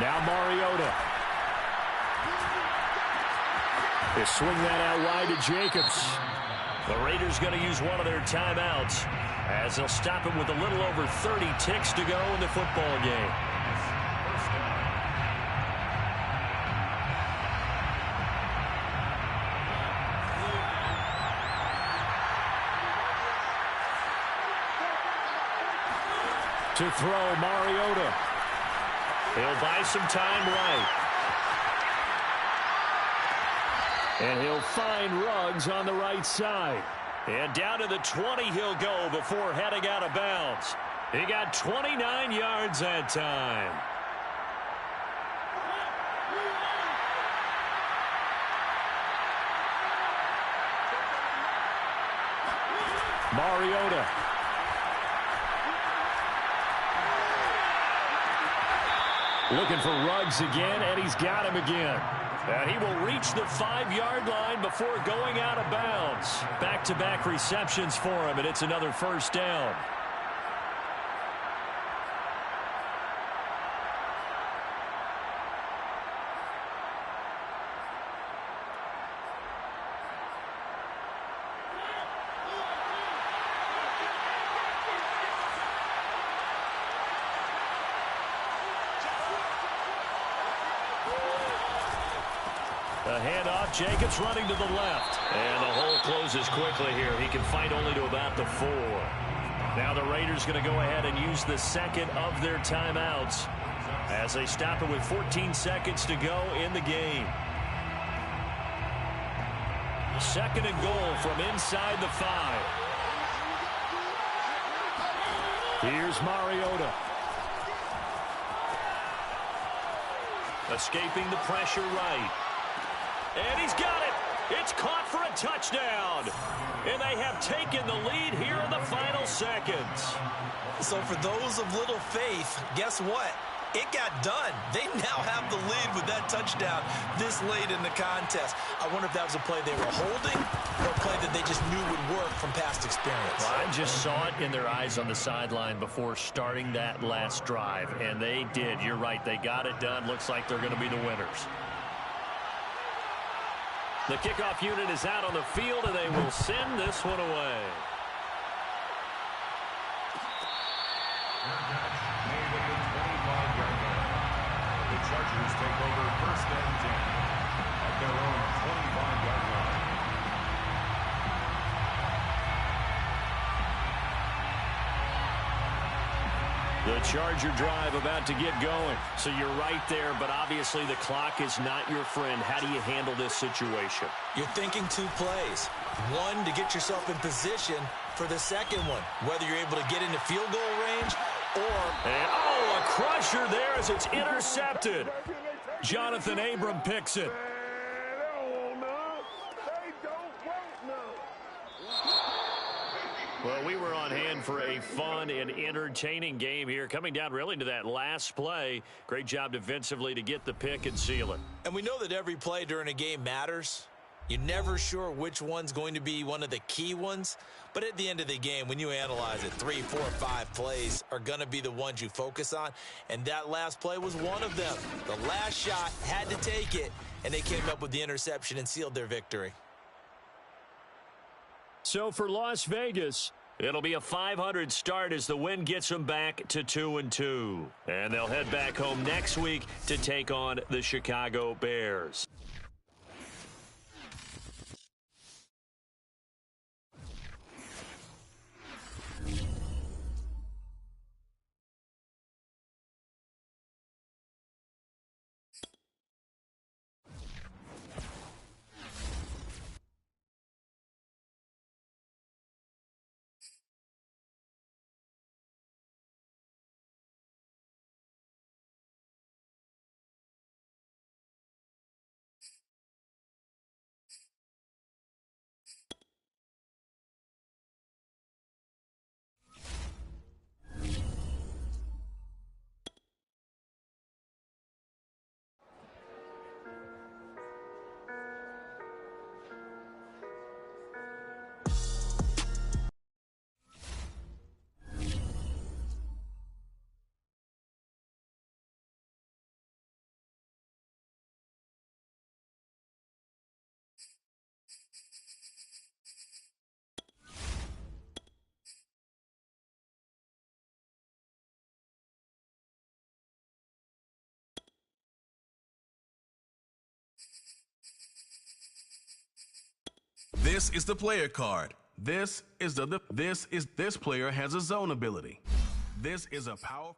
Now Mariota. They swing that out wide to Jacobs. The Raiders going to use one of their timeouts as they'll stop him with a little over 30 ticks to go in the football game. To throw, Mariota. He'll buy some time right. And he'll find Ruggs on the right side. And down to the 20 he'll go before heading out of bounds. He got 29 yards that time. Mariota. Looking for Ruggs again, and he's got him again. And he will reach the 5-yard line before going out of bounds. Back-to-back receptions for him, and it's another first down. The handoff, Jacobs running to the left. And the hole closes quickly here. He can fight only to about the 4. Now the Raiders going to go ahead and use the second of their timeouts as they stop it with 14 seconds to go in the game. Second and goal from inside the 5. Here's Mariota. Escaping the pressure right. And he's got it. It's caught for a touchdown. And they have taken the lead here in the final seconds. So for those of little faith, guess what? It got done. They now have the lead with that touchdown this late in the contest. I wonder if that was a play they were holding or a play that they just knew would work from past experience. Well, I just saw it in their eyes on the sideline before starting that last drive, and they did. You're right. They got it done. Looks like they're going to be the winners. The kickoff unit is out on the field, and they will send this one away. The Chargers take over first and 10 at their own 25-yard line. The Charger drive about to get going. So you're right there, but obviously the clock is not your friend. How do you handle this situation? You're thinking 2 plays. One, to get yourself in position for the second one, whether you're able to get into field goal range or... And, oh, a crusher there as it's intercepted. Jonathan Abram picks it. Well, we were on hand for a fun and entertaining game here. Coming down really to that last play. Great job defensively to get the pick and seal it. And we know that every play during a game matters. You're never sure which one's going to be one of the key ones. But at the end of the game, when you analyze it, 3, 4, 5 plays are going to be the ones you focus on. And that last play was one of them. The last shot had to take it, and they came up with the interception and sealed their victory. So for Las Vegas, it'll be a 500 start as the win gets them back to 2-2. And they'll head back home next week to take on the Chicago Bears. This is the player card. This player has a zone ability. This is a power.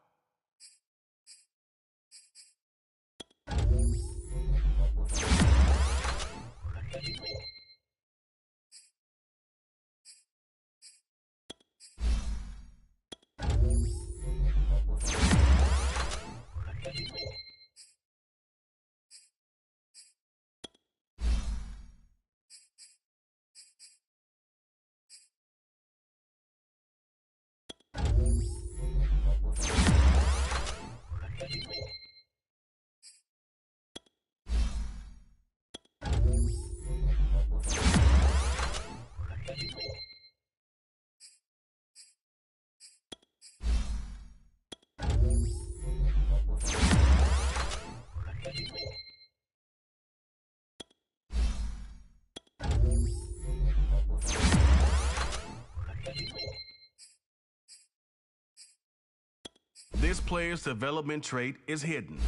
This player's development trait is hidden.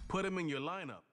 Put him in your lineup.